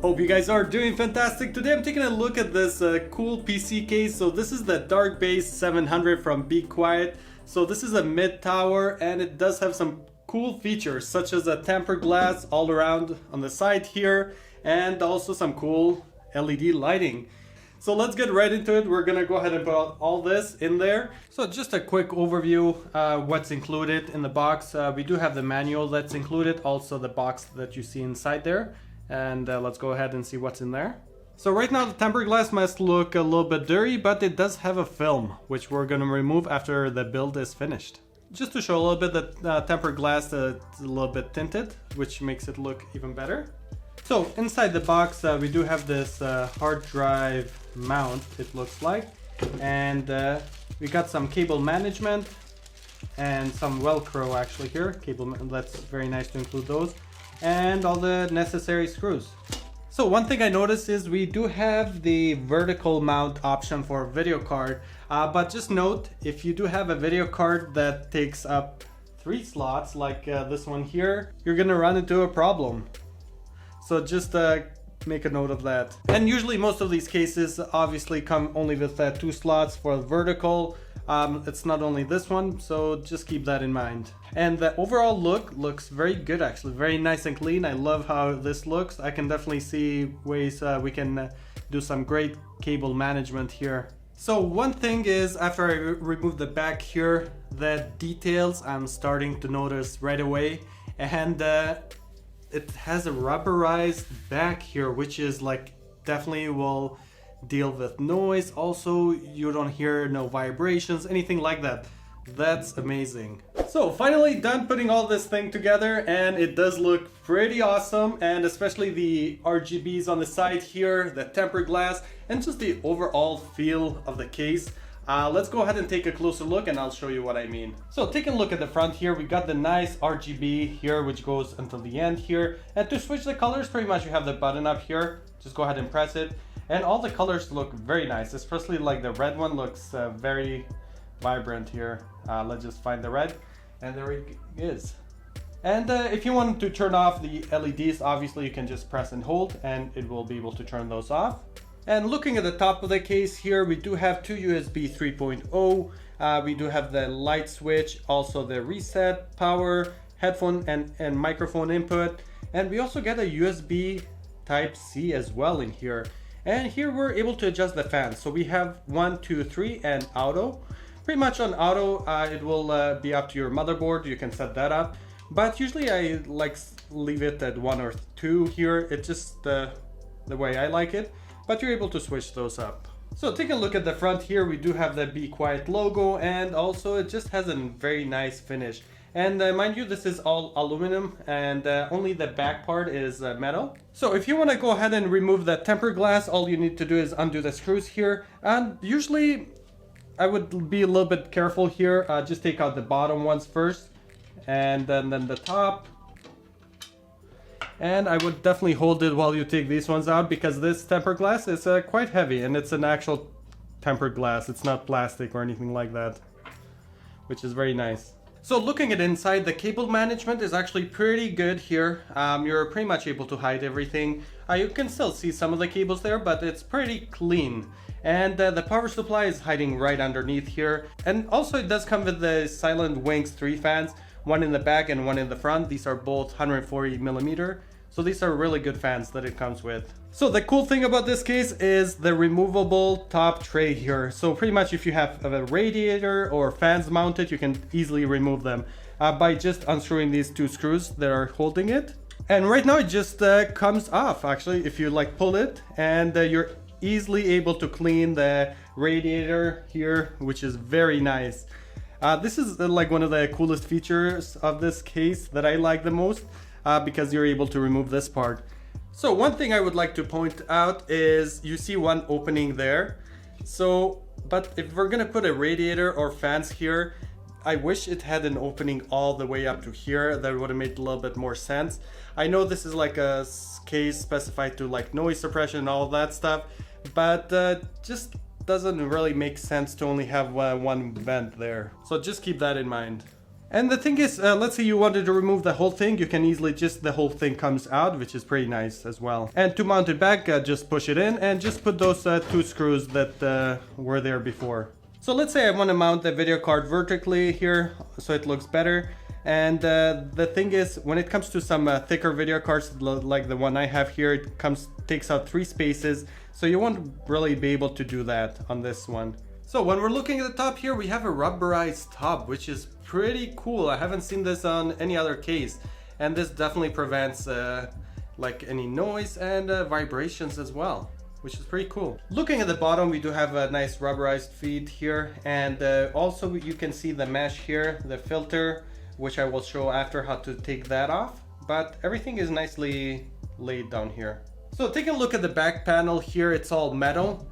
Hope you guys are doing fantastic. Today I'm taking a look at this cool PC case. So this is the Dark Base 700 from Be Quiet. So this is a mid tower and it does have some cool features such as a tempered glass all around on the side here and also some cool LED lighting. So let's get right into it. We're gonna go ahead and put all this in there. So just a quick overview, what's included in the box. We do have the manual that's included, also the box that you see inside there. And let's go ahead and see what's in there. So right now the tempered glass must look a little bit dirty, but it does have a film, which we're gonna remove after the build is finished. Just to show a little bit that tempered glass is a little bit tinted, which makes it look even better. So inside the box we do have this hard drive mount, it looks like, and we got some cable management and some Velcro actually here. That's very nice to include those, and all the necessary screws. So one thing I noticed is we do have the vertical mount option for a video card, but just note, if you do have a video card that takes up 3 slots like this one here, you're gonna run into a problem. So just make a note of that. And usually most of these cases obviously come only with 2 slots for vertical. It's not only this one, so just keep that in mind. And the overall look looks very good actually, very nice and clean. I love how this looks. I can definitely see ways we can do some great cable management here. So one thing is, after I remove the back here, the details I'm starting to notice right away, and it has a rubberized back here, which is like definitely will deal with noise. Also, you don't hear no vibrations, anything like that. That's amazing. So finally done putting all this thing together, and it does look pretty awesome, and especially the RGBs on the side here, the tempered glass, and just the overall feel of the case. Let's go ahead and take a closer look and I'll show you what I mean. So taking a look at the front here, we got the nice RGB here, which goes until the end here. And to switch the colors, pretty much you have the button up here. Just go ahead and press it. And all the colors look very nice, especially like the red one looks very vibrant here. Let's just find the red, and there it is. And if you want to turn off the LEDs, obviously you can just press and hold and it will be able to turn those off. And looking at the top of the case here, we do have 2 USB 3.0. We do have the light switch, also the reset, power, headphone and microphone input. And we also get a USB type C as well in here. And here we're able to adjust the fans. So we have 1, 2, 3 and auto. Pretty much on auto, it will be up to your motherboard. You can set that up. But usually I like leave it at 1 or 2 here. It's just the way I like it. But you're able to switch those up. So taking a look at the front here, we do have the Be Quiet logo, and also it just has a very nice finish. And mind you, this is all aluminum, and only the back part is metal. So if you want to go ahead and remove that tempered glass, all you need to do is undo the screws here. And usually I would be a little bit careful here. Just take out the bottom ones first, and then the top. And I would definitely hold it while you take these ones out, because this tempered glass is quite heavy, and it's an actual tempered glass. It's not plastic or anything like that, which is very nice. So looking at inside, the cable management is actually pretty good here. You're pretty much able to hide everything. You can still see some of the cables there, but it's pretty clean. And the power supply is hiding right underneath here. And also it does come with the Silent Wings 3 fans. One in the back and one in the front. These are both 140 millimeter. So these are really good fans that it comes with. So the cool thing about this case is the removable top tray here. So pretty much if you have a radiator or fans mounted, you can easily remove them by just unscrewing these 2 screws that are holding it. And right now it just comes off actually if you like pull it, and you're easily able to clean the radiator here, which is very nice. This is like one of the coolest features of this case that I like the most, because you're able to remove this part. So one thing I would like to point out is you see one opening there. So, but if we're gonna put a radiator or fans here, I wish it had an opening all the way up to here. That would have made a little bit more sense. I know this is like a case specified to like noise suppression and all that stuff, but just doesn't really make sense to only have one vent there. So just keep that in mind. And the thing is, let's say you wanted to remove the whole thing, you can easily just, the whole thing comes out, which is pretty nice as well. And to mount it back, just push it in and just put those 2 screws that were there before. So let's say I want to mount the video card vertically here so it looks better. And the thing is, when it comes to some thicker video cards like the one I have here, it takes out 3 spaces, so you won't really be able to do that on this one. So when we're looking at the top here, we have a rubberized top, which is pretty cool. I haven't seen this on any other case, and this definitely prevents like any noise and vibrations as well, which is pretty cool. Looking at the bottom, we do have a nice rubberized feet here, and also you can see the mesh here, the filter, which I will show after how to take that off, but everything is nicely laid down here. So taking a look at the back panel here, it's all metal,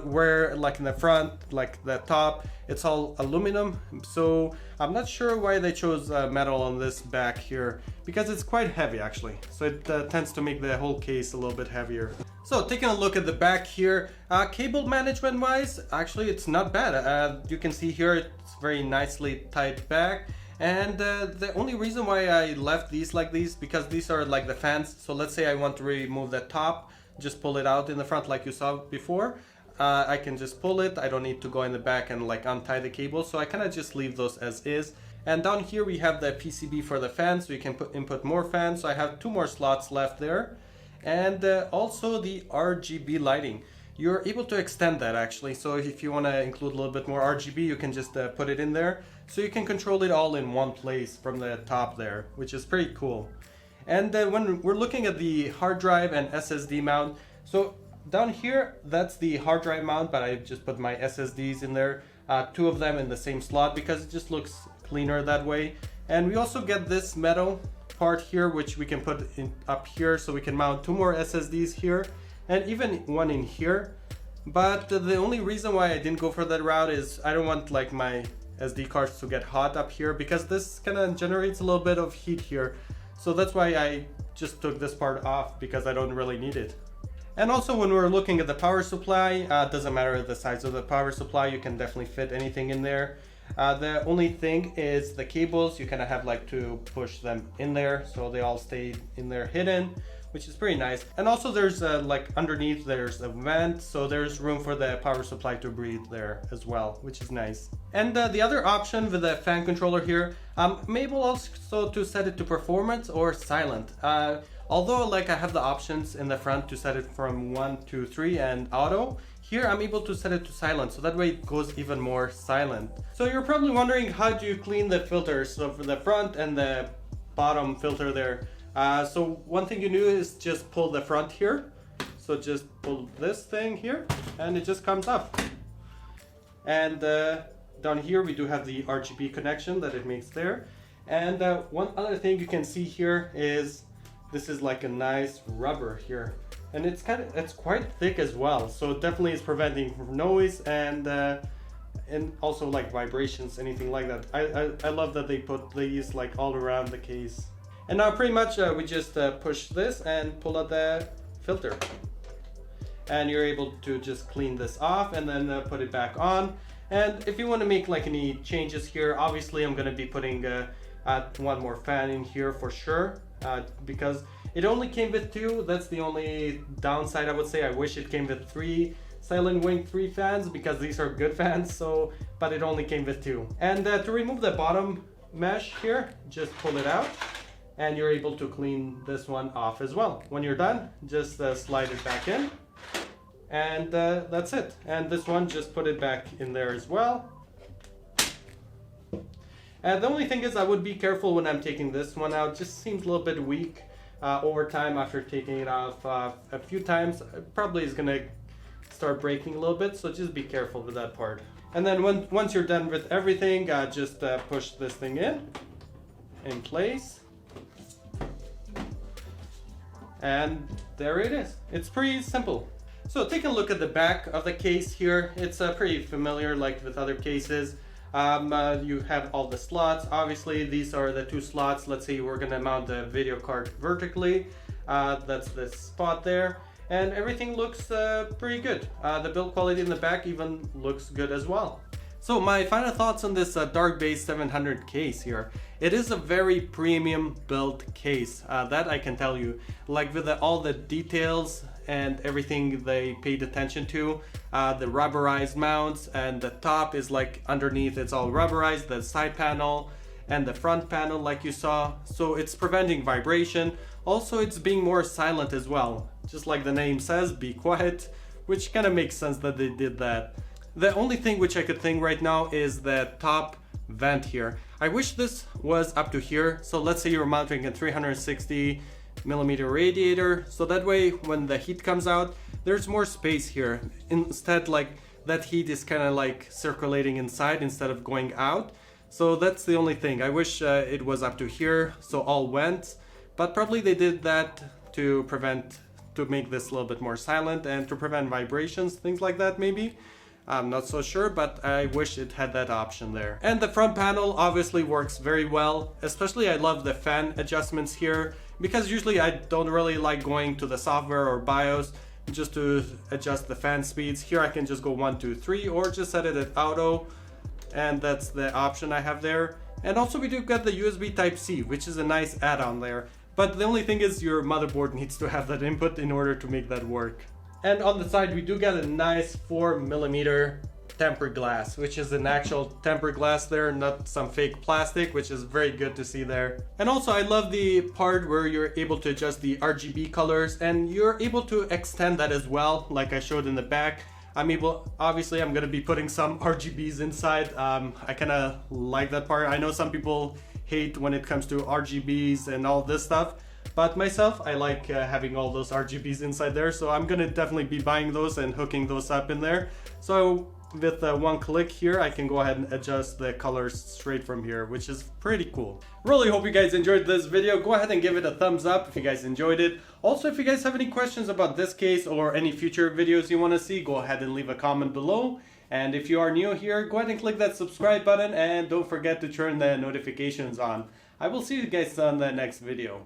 where like in the front, like the top, it's all aluminum. So I'm not sure why they chose metal on this back here, because it's quite heavy actually. So it tends to make the whole case a little bit heavier. So taking a look at the back here, cable management wise, actually it's not bad. You can see here it's very nicely tied back. And the only reason why I left these like these, because these are like the fans. So let's say I want to remove the top, just pull it out in the front like you saw before. I can just pull it. I don't need to go in the back and like untie the cable. So I kind of just leave those as is. And down here we have the PCB for the fans, so you can input more fans. So I have 2 more slots left there. And also the RGB lighting. You're able to extend that actually. So if you want to include a little bit more RGB, you can just put it in there. So you can control it all in one place from the top there, which is pretty cool. And when we're looking at the hard drive and SSD mount, so down here, that's the hard drive mount, but I just put my SSDs in there, 2 of them in the same slot because it just looks cleaner that way. And we also get this metal part here, which we can put in up here, so we can mount 2 more SSDs here and even one in here. But the only reason why I didn't go for that route is I don't want like my SD cards to get hot up here, because this kind of generates a little bit of heat here. So that's why I just took this part off, because I don't really need it. And also when we're looking at the power supply, doesn't matter the size of the power supply, you can definitely fit anything in there. The only thing is the cables, you kind of have like to push them in there so they all stay in there hidden, which is pretty nice. And also there's like underneath there's a vent, so there's room for the power supply to breathe there as well, which is nice. And the other option with the fan controller here, I'm able also to set it to performance or silent. Although like I have the options in the front to set it from 1 to 3 and auto, here I'm able to set it to silent, so that way it goes even more silent. So you're probably wondering, how do you clean the filters? So for the front and the bottom filter there. So one thing you do is just pull the front here. So just pull this thing here and it just comes up. And down here we do have the RGB connection that it makes there. And one other thing you can see here is this is like a nice rubber here. And it's quite thick as well. So it definitely is preventing noise and also like vibrations, anything like that. I love that they put these like all around the case. And now pretty much we just push this and pull out the filter. And you're able to just clean this off and then put it back on. And if you want to make like any changes here, obviously I'm going to be putting 1 more fan in here for sure, because it only came with 2. That's the only downside I would say. I wish it came with 3 Silent Wing 3 fans, because these are good fans, so but it only came with 2. And to remove the bottom mesh here, just pull it out and you're able to clean this one off as well. When you're done, just slide it back in, and that's it. And this one, just put it back in there as well. And the only thing is I would be careful when I'm taking this one out. Just seems a little bit weak over time. After taking it off a few times, it probably is gonna start breaking a little bit, so just be careful with that part. And then once you're done with everything, just push this thing in place. And there it is. It's pretty simple. So taking a look at the back of the case here, it's pretty familiar like with other cases. You have all the slots. Obviously these are the 2 slots. Let's say we're gonna mount the video card vertically. That's this spot there. And everything looks pretty good. The build quality in the back even looks good as well. So my final thoughts on this Dark Base 700 case here. It is a very premium built case, that I can tell you. Like with all the details and everything they paid attention to, the rubberized mounts, and the top is like underneath it's all rubberized, the side panel and the front panel like you saw. So it's preventing vibration. Also it's being more silent as well. Just like the name says, be quiet, which kind of makes sense that they did that. The only thing which I could think right now is the top vent here. I wish this was up to here. So let's say you're mounting a 360 millimeter radiator, so that way when the heat comes out there's more space here. Instead, like that heat is kind of like circulating inside instead of going out. So that's the only thing. I wish it was up to here, so all vents, but probably they did that to make this a little bit more silent and to prevent vibrations, things like that maybe. I'm not so sure, but I wish it had that option there. And the front panel obviously works very well. Especially I love the fan adjustments here, because usually I don't really like going to the software or BIOS just to adjust the fan speeds. Here I can just go 1, 2, 3, or just set it at auto, and that's the option I have there. And also we do get the USB Type-C, which is a nice add-on there. But the only thing is your motherboard needs to have that input in order to make that work. And on the side we do get a nice 4mm tempered glass, which is an actual tempered glass there, not some fake plastic, which is very good to see there. And also I love the part where you're able to adjust the RGB colors, and you're able to extend that as well, like I showed in the back. Obviously I'm gonna be putting some RGBs inside. I kind of like that part. I know some people hate when it comes to RGBs and all this stuff, but myself, I like having all those RGBs inside there, so I'm gonna definitely be buying those and hooking those up in there. So with one click here, I can go ahead and adjust the colors straight from here, which is pretty cool. Really hope you guys enjoyed this video. Go ahead and give it a thumbs up if you guys enjoyed it. Also, if you guys have any questions about this case or any future videos you want to see, go ahead and leave a comment below. And if you are new here, go ahead and click that subscribe button, and don't forget to turn the notifications on. I will see you guys on the next video.